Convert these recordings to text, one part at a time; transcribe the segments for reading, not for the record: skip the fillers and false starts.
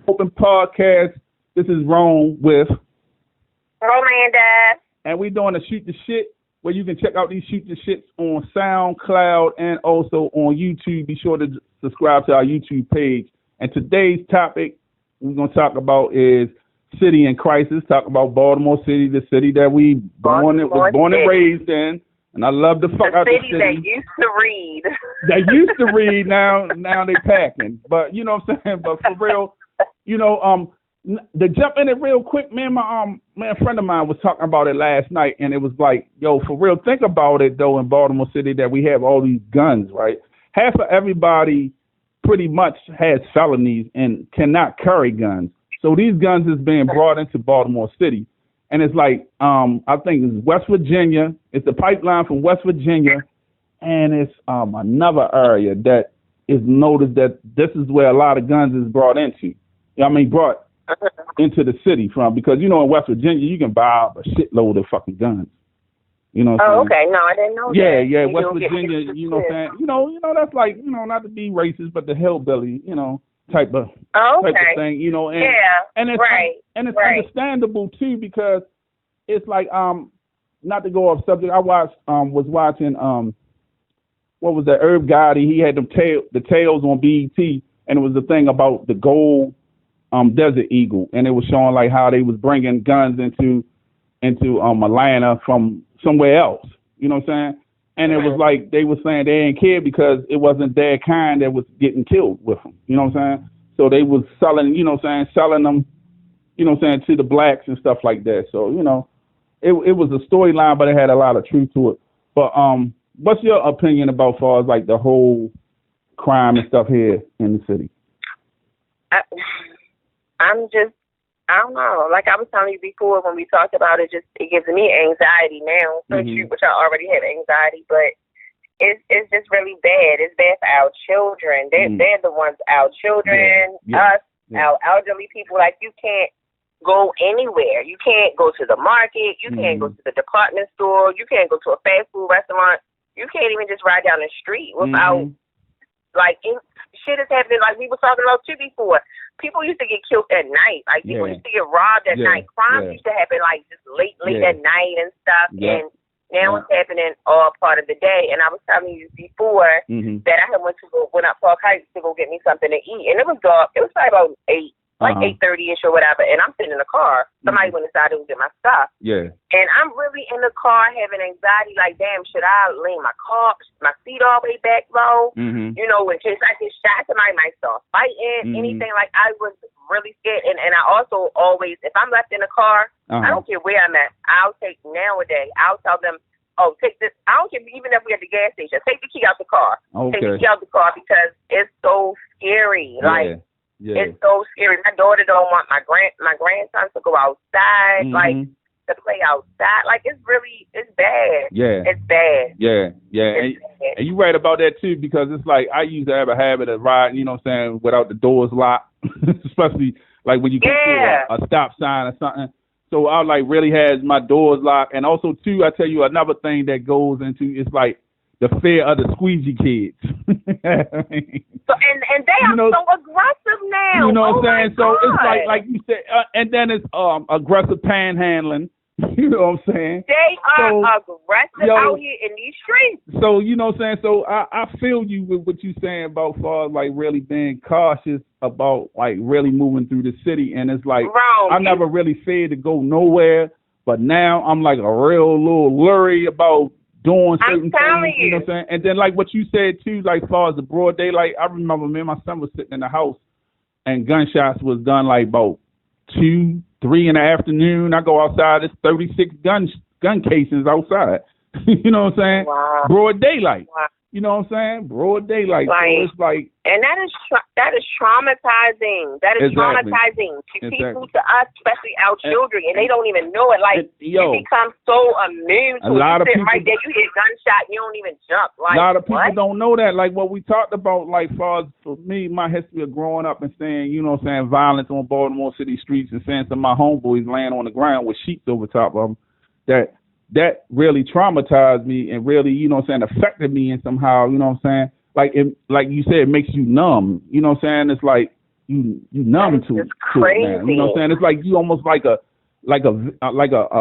Open Podcast. This is Rome with Rolanda. And we're doing a Shoot the Shit where you can check out these Shoot the Shits on SoundCloud and also on YouTube. Be sure to subscribe to our YouTube page. And today's topic we're going to talk about is city in crisis. Talk about Baltimore City, the city that we was born and raised in. And I love the fuck out the city. That used to read. They used to read. Now they packing. But you know what I'm saying. But for real, to jump in it real quick, man. A friend of mine was talking about it last night, and it was like, yo, for real, think about it though. In Baltimore City, that we have all these guns, right? Half of everybody pretty much has felonies and cannot carry guns. So these guns is being brought into Baltimore City. And it's like, I think it's West Virginia. It's the pipeline from West Virginia. And it's another area that is noticed that this is where a lot of guns is brought into. Brought into the city from. Because, in West Virginia, you can buy a shitload of fucking guns. You know what I'm saying? Okay. No, I didn't know that. Yeah, West Virginia, you know what I'm saying? That's like, not to be racist, but the hillbilly, type of thing, and it's and it's understandable too, because it's like not to go off subject. I was watching what was that, Herb Gotti? He had the tales on BET, and it was the thing about the gold Desert Eagle, and it was showing like how they was bringing guns into Atlanta from somewhere else. You know what I'm saying? And it was like they were saying they didn't care because it wasn't their kind that was getting killed with them. You know what I'm saying? So they was selling, selling them, to the blacks and stuff like that. So, it was a storyline, but it had a lot of truth to it. But what's your opinion about far as like the whole crime and stuff here in the city? I don't know. Like I was telling you before when we talked about it, it gives me anxiety now, which I already had anxiety, but it's just really bad. It's bad for our children. They're the ones, our children, us, our elderly people. Like you can't go anywhere. You can't go to the market. You can't go to the department store. You can't go to a fast food restaurant. You can't even just ride down the street without shit is happening. Like we were talking about too before. People used to get killed at night. Like people used to get robbed at night. Crimes used to happen like just late at night and stuff. And now it's happening all part of the day. And I was telling you before that I had went up Park Heights to go get me something to eat, and it was dark. It was probably about 8:30ish or whatever. And I'm sitting in the car. Somebody went inside to go get my stuff. Yeah. And I'm really in the car having anxiety. Like, damn, should I lean my seat all the way back low? In case I get shot, somebody might start fighting, anything. Like, I was really scared. And I also always, if I'm left in the car, I don't care where I'm at, I'll tell them, oh, take this. I don't care even if we're at the gas station. Take the key out the car. Okay. Take the key out the car because it's so scary. It's so scary. My daughter don't want my grandson to go outside, to play outside. Like it's bad. Yeah. It's bad. Yeah. And you're right about that too, because it's like I used to have a habit of riding, without the doors locked, especially like when you get to a stop sign or something. So I really has my doors locked. And also too, I tell you another thing that goes into it's like the fear of the squeegee kids. So and they are so aggressive now. You know what I'm saying? So it's like you said, and then it's aggressive panhandling. You know what I'm saying? They are aggressive out here in these streets. So you know what I'm saying? So I feel you with what you're saying about far like really being cautious about like really moving through the city. And it's like I never really feared to go nowhere, but now I'm like a real little leery about doing certain things, you know what I'm saying? And then like what you said too, like as far as the broad daylight, I remember me and my son was sitting in the house and gunshots was done like about 2, 3 in the afternoon. I go outside, it's 36 gun cases outside. You know what I'm saying? Wow. Broad daylight. Wow. You know what I'm saying? Broad daylight. So it's like, and that is traumatizing. That is traumatizing to people, to us, especially our children, and they don't even know it. Like you become so immune to it. You sit right there, you hit a gunshot, you don't even jump. Like, a lot of people don't know that. Like what we talked about, like far as for me, my history of growing up and saying, violence on Baltimore City streets and saying some of my homeboys laying on the ground with sheets over top of them, that really traumatized me and really, affected me in somehow, like you said, it makes you numb. You know what I'm saying? It's like you numb to it now. You know what I'm saying? It's like you almost like a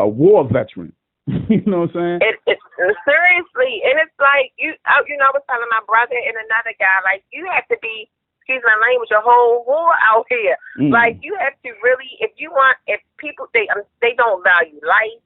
war veteran. You know what I'm saying? It's seriously, and it's like I was telling my brother and another guy, like, you have to be, excuse my language, a whole war out here. Like, you have to really, if people they don't value life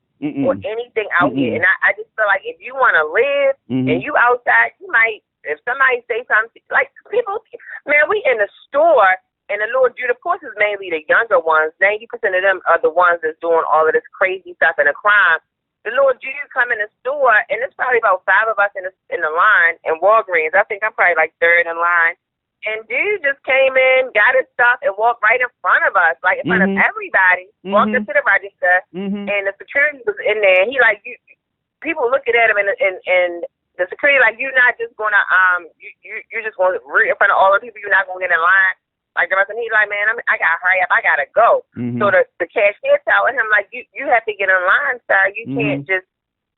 or anything out here, and I just feel like if you want to live and you outside, you might, if somebody say something, like, people, man, we in the store. And the Lord Jude, of course, is mainly the younger ones. 90% of them are the ones that's doing all of this crazy stuff and the crime. The Lord Jude come in the store, and there's probably about 5 of us in the line in Walgreens. I think I'm probably like third in line. And dude just came in, got his stuff, and walked right in front of us, like in front of everybody. Walked up to the register, and the security was in there. He like, people looking at him, and the security like, you're not just gonna you're just gonna in front of all the people. You're not gonna get in line. Like the rest, and he's like, man, I gotta hurry up, I gotta go. So the cashier telling him, like, you have to get in line, sir. You can't just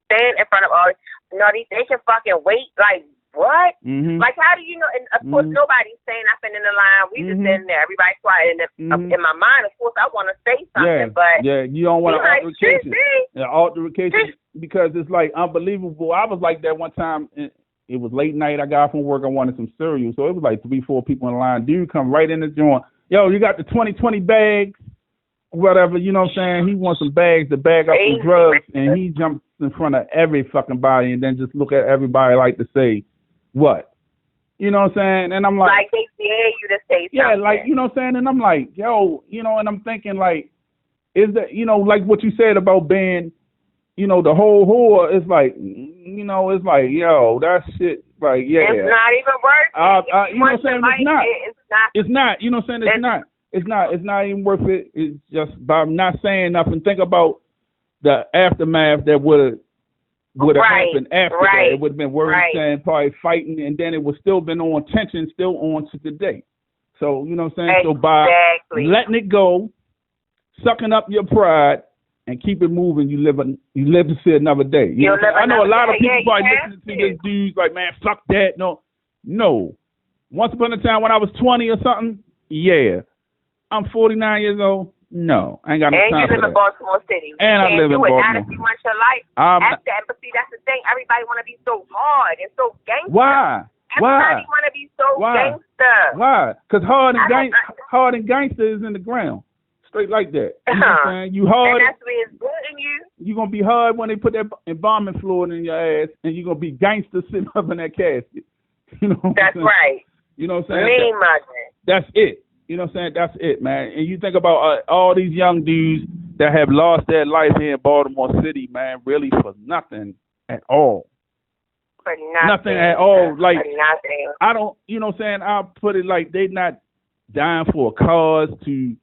stand in front of all. No, they can fucking wait. Like, what? Like, how do you know? And of course, nobody's saying nothing in the line. We just sitting there, everybody quiet. And in my mind, of course, I want to say something, but you don't want to altercation. Altercation because it's like unbelievable. I was like that one time. It was late night. I got off from work. I wanted some cereal. So it was like 3-4 people in line. Dude come right in the joint. Yo, you got the 2020 bags? Whatever, you know what I'm saying? He wants some bags to bag up some drugs. And he jumps in front of every fucking body and then just look at everybody like to say, what? You know what I'm saying? And I'm like they dare you to say something. Yeah, like, you know what I'm saying? And I'm like, yo, you know, and I'm thinking like, is that, you know, like what you said about being, you know, the whole whore is like, you know, it's like, yo, that shit, like, yeah. It's not even worth it. You know what I'm saying? It's not. You know what I'm saying? It's not even worth it. It's just by not saying nothing. Think about the aftermath that would have happened after that. It would have been worse than probably fighting, and then it would still been on tension, still on to today. So, you know what I'm saying? So by letting it go, sucking up your pride, and keep it moving, you live to see another day. You know, I know a lot of people probably listening to this dude like, man, fuck that. No. Once upon a time when I was 20 or something, yeah. I'm 49 years old. No, I ain't got no time for that. And you live in Baltimore City. And I live in Baltimore. Not if you want your life. But see, that's the thing. Everybody want to be so hard and so gangster. Why? Everybody want to be so gangster. Why? Because hard and gangster is in the ground. Straight like that. You know what I'm saying? You hard. And that's what it's good in you. You're going to be hard when they put that embalming fluid in your ass, and you're going to be gangster sitting up in that casket. You know what That's right. You know what I'm saying? That's it. You know what I'm saying? That's it, man. And you think about all these young dudes that have lost their life here in Baltimore City, man, really for nothing at all. For nothing at all. Like, for nothing. I don't, you know what I'm saying? I'll put it like they not dying for a cause to,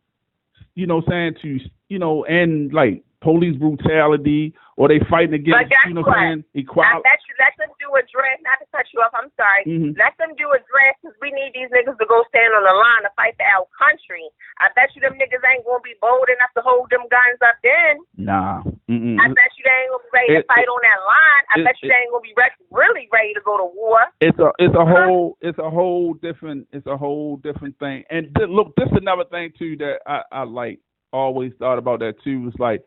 you know what I'm saying, to, you know, end like police brutality, or they fighting against, you know what I'm saying, equality. Let them do a draft, not to cut you off, I'm sorry. Let them do a draft because we need these niggas to go stand on the line to fight for our country. I bet you them niggas ain't going to be bold enough to hold them guns up then. Nah. I bet you they ain't going to be ready to fight on that line. I bet you they ain't going to be really ready to go to war. It's a whole different thing. And look, this is another thing too that I like always thought about that too. It's like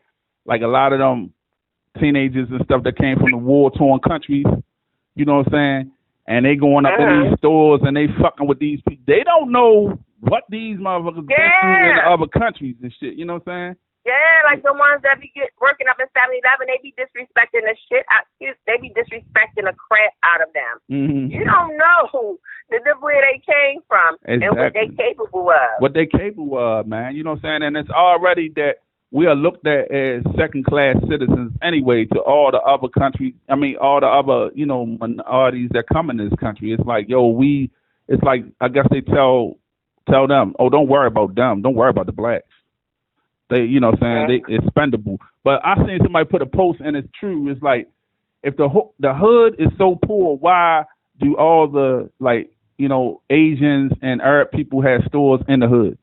a lot of them teenagers and stuff that came from the war-torn countries, you know what I'm saying? And they going up in these stores and they fucking with these people. They don't know what these motherfuckers been through in the other countries and shit, you know what I'm saying? Yeah, like the ones that be working up in 7-Eleven, they be disrespecting the shit out. They be disrespecting the crap out of them. You don't know where they came from and what they capable of. What they capable of, man. You know what I'm saying? And it's already that we are looked at as second-class citizens anyway to all the other countries. I mean, all the other, you know, minorities that come in this country. It's like, yo, it's like, I guess they tell them, oh, don't worry about them. Don't worry about the blacks. They, you know what I'm saying, they expendable. But I seen somebody put a post, and it's true. It's like, if the hood is so poor, why do all the, like, you know, Asians and Arab people have stores in the hood?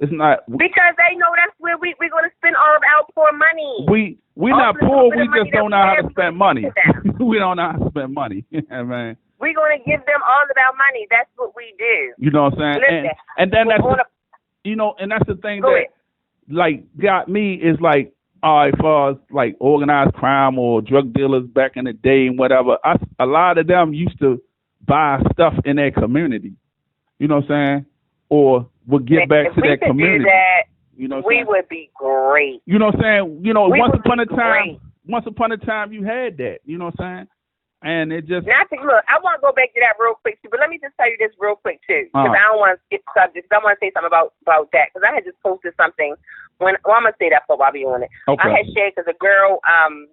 It's not because they know that's where we're going to spend all of our poor money. We not poor. We just don't know how to spend money. We don't know how to spend money. Yeah, man. We're going to give them all of our money. That's what we do. You know what I'm saying? Listen, and then you know, and that's the thing that like got me is like, as far as like organized crime or drug dealers back in the day and whatever, a lot of them used to buy stuff in their community. You know what I'm saying? Or would give back to their community. Do that, you know, we would be great. You know what I'm saying? You know, once upon a time, you had that. You know what I'm saying? And it just look. I want to go back to that real quick too, but let me just tell you this real quick too, because I don't want to skip subjects. I want to say something about that because I had just posted something. I'm gonna say that for while we on it. Okay. I had shared because a girl on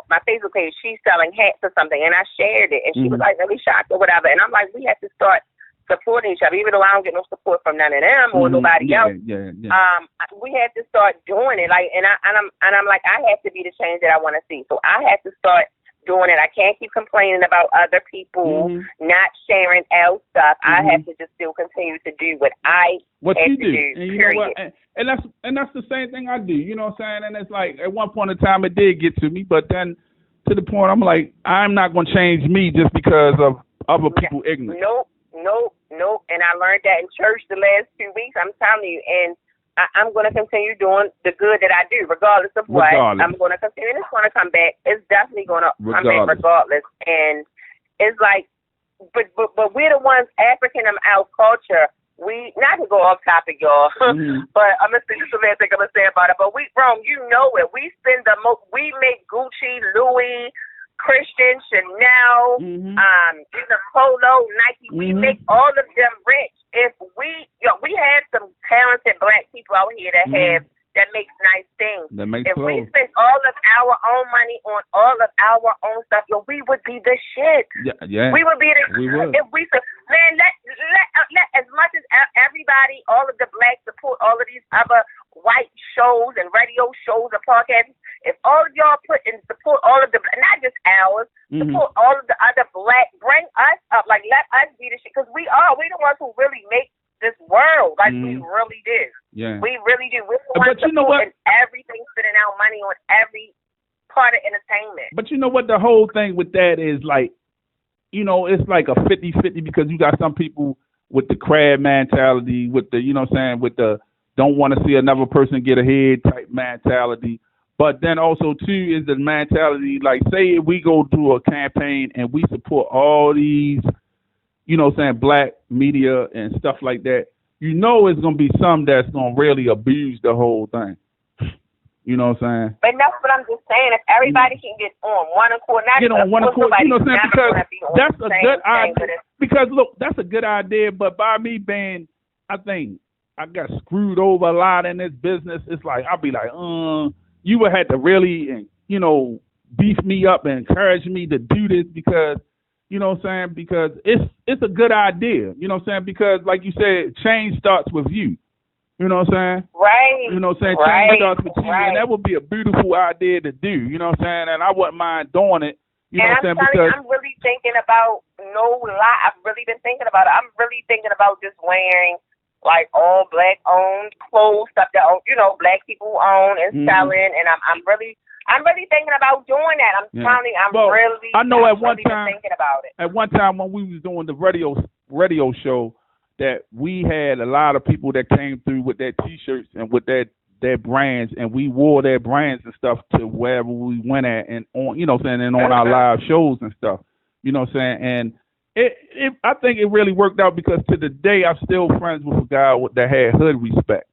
my Facebook page, she's selling hats or something, and I shared it, and she was like really shocked or whatever. And I'm like, we have to start supporting each other, even though I don't get no support from none of them or nobody else. Yeah. We have to start doing it, like, and I'm like, I have to be the change that I want to see. So I have to start doing it. I can't keep complaining about other people not sharing our stuff. I have to just still continue to do what I have to do. And you period. know what? And that's the same thing I do. You know what I'm saying? And it's like at one point in time it did get to me, but then to the point I'm like, I'm not going to change me just because of other people ignorant. Nope. And I learned that in church the last 2 weeks. I'm telling you, and I'm going to continue doing the good that I do, regardless of what. I'm going to continue, and it's going to come back. It's definitely going to come back regardless. And it's like, but we're the ones, African American culture. We, not to go off topic, y'all, but I'm gonna say this is the last thing I'm gonna say about it. But we, Rome, you know it. We spend we make Gucci, Louis, Christian, Chanel, Polo, Nike. We make all of them rich. If we have some talented black people out here that makes nice things. If we spend all of our own money on all of our own stuff, we would be the shit. Yeah. We would be the shit. If we let as much as everybody, all of the blacks support all of these other white shows and radio shows and podcasts. If all of y'all put in support all of the, not just ours, support all of the other black, bring us up, like let us be the shit, because we the ones who really make this world, like we really do. Yeah, we really do. We're the ones supporting everything, spending our money on every part of entertainment. But you know what, the whole thing with that is like, you know, it's like a 50-50 because you got some people with the crab mentality, with the, you know what I'm saying, with the don't want to see another person get ahead type mentality. But then also, too, is the mentality, like, say if we go through a campaign and we support all these, you know what I'm saying, black media and stuff like that, you know it's going to be some that's going to really abuse the whole thing. You know what I'm saying? But that's what I'm just saying. If everybody can get on one accord, you know what I'm saying? Because that's a good idea. Because, look, that's a good idea, but by me being, I think, I got screwed over a lot in this business, it's like, I'll be like, you would have to really, you know, beef me up and encourage me to do this because, you know what I'm saying, because it's a good idea, you know what I'm saying, because like you said, change starts with you, you know what I'm saying? Right. You know what I'm saying? Change starts with you, and that would be a beautiful idea to do, you know what I'm saying, and I wouldn't mind doing it, you know what I'm saying, because I'm really thinking about, no lie, I've really been thinking about it. I'm really thinking about just wearing like all black owned clothes, stuff that you know black people own and selling, and I'm really thinking about doing that. I'm telling you, I know at one time thinking about it. At one time when we was doing the radio show, that we had a lot of people that came through with their T-shirts and with their brands, and we wore their brands and stuff to wherever we went at, and on, you know what I'm saying, and on our live shows and stuff, you know what I'm saying, and I think it really worked out because to the day I'm still friends with a guy that had hood respect.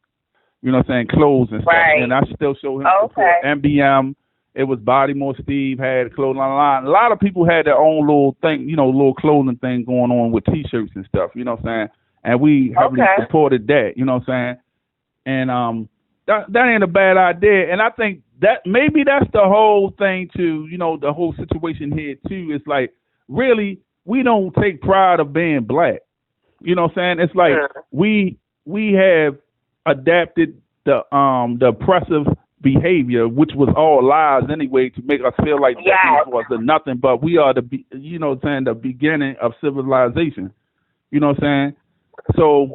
You know what I'm saying? Clothes and stuff. Right. And I still show him support. MBM, it was Baltimore Steve had a clothing line. A lot of people had their own little thing, you know, little clothing thing going on with T-shirts and stuff, you know what I'm saying? And we heavily supported that, you know what I'm saying? And that ain't a bad idea. And I think that maybe that's the whole thing too, you know, the whole situation here too. Is like, really, we don't take pride of being black. You know what I'm saying? It's like we have adapted the oppressive behavior, which was all lies anyway, to make us feel like that was nothing. But we are you know what I'm saying, the beginning of civilization. You know what I'm saying? So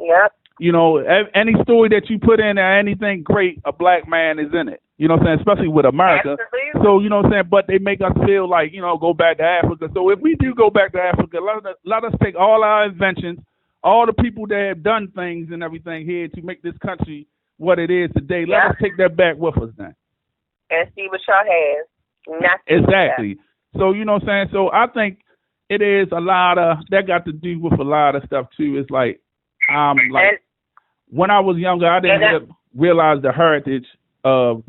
you know, any story that you put in there, anything great, a black man is in it. You know what I'm saying? Especially with America. Absolutely. So, you know what I'm saying? But they make us feel like, you know, go back to Africa. So if we do go back to Africa, let us take all our inventions, all the people that have done things and everything here to make this country what it is today. Let us take that back with us then. And see what y'all have. Nothing. Exactly. So, you know what I'm saying? So I think it is a lot of, that got to do with a lot of stuff too. It's like, when I was younger, I didn't realize the heritage of,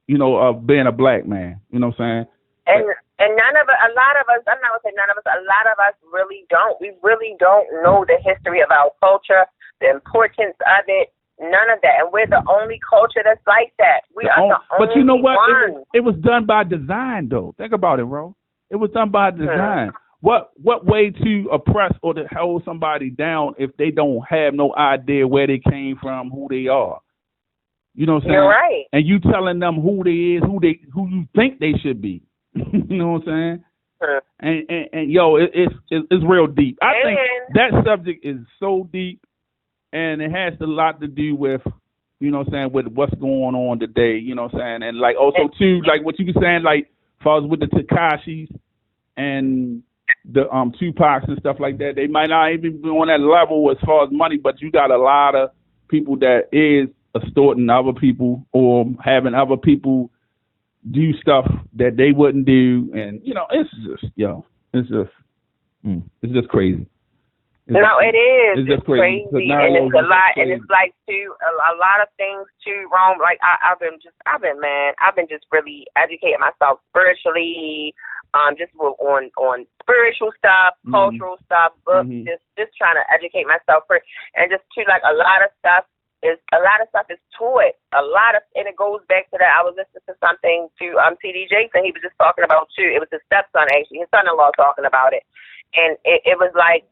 you know, of being a black man. You know what I'm saying? And none of us, a lot of us, I'm not going to say none of us, a lot of us really don't. We really don't know the history of our culture, the importance of it, none of that. And we're the only culture that's like that. We are the only But you know what? ones. It was done by design, though. Think about it, bro. It was done by design. What way to oppress or to hold somebody down if they don't have no idea where they came from, who they are? You know what I'm saying? You're right. And you telling them who they is, who you think they should be. You know what I'm saying? And yo, it's real deep. I think that subject is so deep, and it has a lot to do with, you know what I'm saying, with what's going on today. You know what I'm saying? And like also too, like what you were saying, like as far as with the Tekashis and the Tupacs and stuff like that, they might not even be on that level as far as money, but you got a lot of people that is extorting other people or having other people do stuff that they wouldn't do, and you know, it's just crazy. It is. It's just crazy. And it's a lot, and it's like too a lot of things too wrong. Like I've been just really educating myself spiritually, just on spiritual stuff, cultural stuff, books, just trying to educate myself and just too, like a lot of stuff is taught. And it goes back to that. I was listening to something to T.D. Jason. He was just talking about too. It was his stepson, actually, his son-in-law, talking about it, and it was like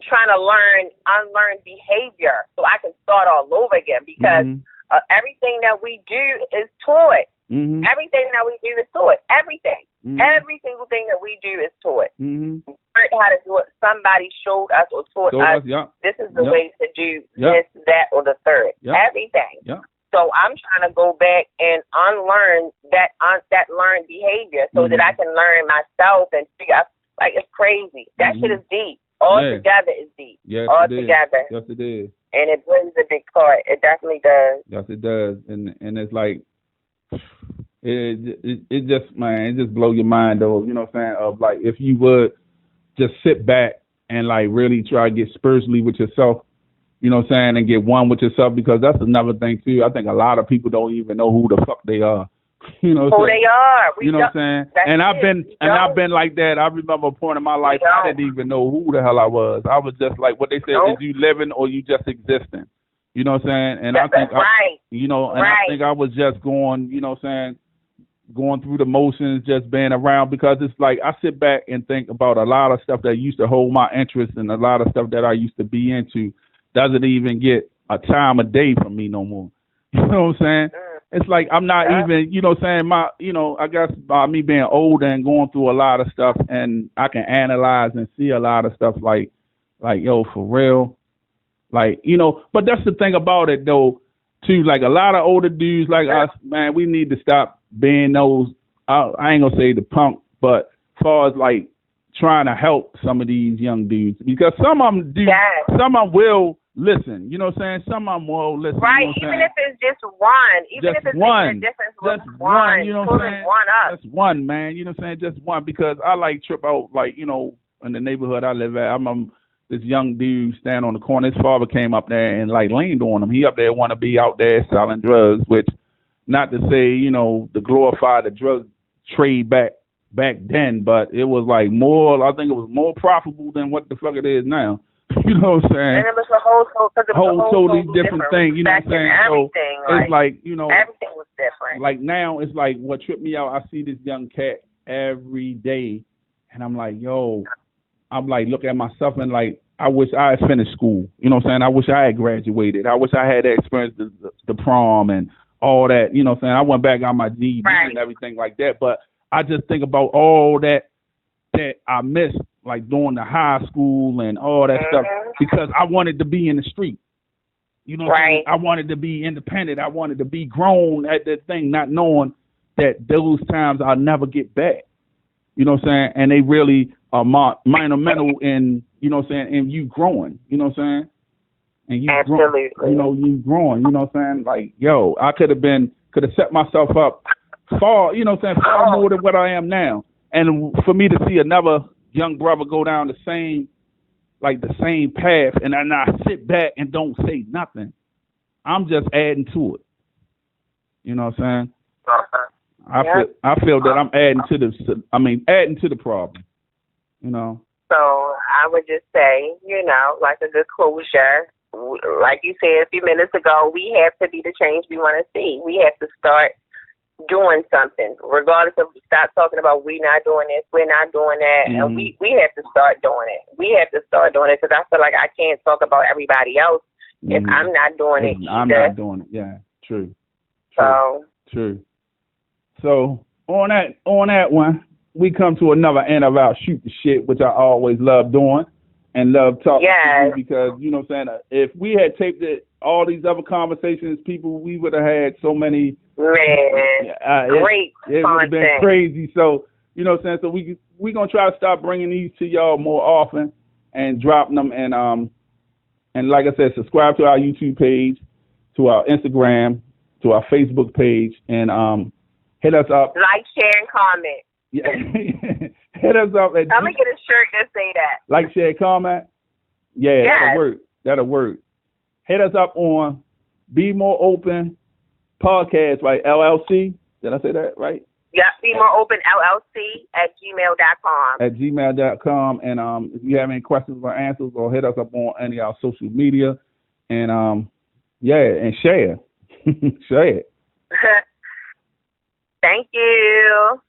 trying to unlearn behavior so I can start all over again, because everything that we do is taught. Everything that we do is taught. Everything. Every single thing that we do is taught. We learned how to do it. Somebody showed us or taught us. This is the way to do this, that, or the third. Everything. So I'm trying to go back and unlearn that learned behavior so that I can learn myself and figure out. Like, it's crazy. That shit is deep. All together is deep. Yes, all together. Yes, it is. And it brings a big part. It definitely does. Yes, it does. And it's like, it just, man, it just blow your mind, though. You know what I'm saying? Of like, if you would just sit back and like really try to get spiritually with yourself, you know what I'm saying, and get one with yourself, because that's another thing too. I think a lot of people don't even know who the fuck they are. You know who they are. You know what I'm saying? And I've been like that. I remember a point in my life I didn't even know who the hell I was. I was just like, what they said, is you living or you just existing. You know what I'm saying? And I think I think I was just going, you know what I'm saying, going through the motions, just being around, because it's like I sit back and think about a lot of stuff that used to hold my interest, and a lot of stuff that I used to be into doesn't even get a time of day from me no more. You know what I'm saying? It's like I'm not even, you know what I'm saying, I guess by me being older and going through a lot of stuff, and I can analyze and see a lot of stuff like yo, for real. Like, you know, but that's the thing about it though, too. Like a lot of older dudes like us, man, we need to stop being those, I ain't gonna say the punk, but as far as like trying to help some of these young dudes, because some of them do, some of them will listen, you know what I'm saying? Some of them will listen. Right, you know even if it's just one. Even just if it's one. making a difference just with one. You know what I'm saying? One up. Just one, man. You know what I'm saying? Just one. Because I like trip out, like, you know, in the neighborhood I live at, I'm this young dude standing on the corner. His father came up there and like leaned on him. He up there want to be out there selling drugs, which, not to say, you know, to glorify the drug trade back then, but it was like more, I think it was more profitable than what the fuck it is now. You know what I'm saying? And it was a whole totally different thing. You know what I'm saying? So it's like, you know, everything was different. Like now, it's like what tripped me out. I see this young cat every day, and I'm like, yo, I'm like, look at myself and like, I wish I had finished school. You know what I'm saying? I wish I had graduated. I wish I had that experience, the prom and all that. You know what I'm saying? I went back on my GED and everything like that. But I just think about all that I missed, like during the high school and all that stuff, because I wanted to be in the street. You know what I'm saying? I wanted to be independent. I wanted to be grown at that thing, not knowing that those times I'll never get back. You know what I'm saying? And they really are monumental in you know what I'm saying, and you growing, you know what I'm saying? And you absolutely, you growing, you know what I'm saying? Like, yo, I could have set myself up far, you know what I'm saying, far more than what I am now. And for me to see another young brother go down the same path, and then I sit back and don't say nothing, I'm just adding to it. You know what I'm saying? I feel that I'm adding to the problem. You know. So I would just say, you know, like a good closure, like you said a few minutes ago, we have to be the change we want to see. We have to start doing something, regardless of stop talking about we're not doing this, we're not doing that, and we have to start doing it. We have to start doing it because I feel like I can't talk about everybody else if I'm not doing it either. I'm not doing it. Yeah, true. True. So on that one, we come to another end of our shoot the shit, which I always love doing and love talking to you because, you know what I'm saying, if we had taped all these other conversations, people, we would have had so many. Man, great. It would have been crazy. So, you know what I'm saying, so we going to try to start bringing these to y'all more often and dropping them. And like I said, subscribe to our YouTube page, to our Instagram, to our Facebook page, and hit us up. Like, share, and comment. Yeah. Hit us up. I'm going to get a shirt that say that. Like, share, comment? Yeah, that'll work. Hit us up on BmoreOpen Podcast, right? LLC. Did I say that right? Yeah, BmoreOpenLLC at gmail.com. At gmail.com. And if you have any questions or answers, or hit us up on any of our social media. And and share. Share it. Thank you.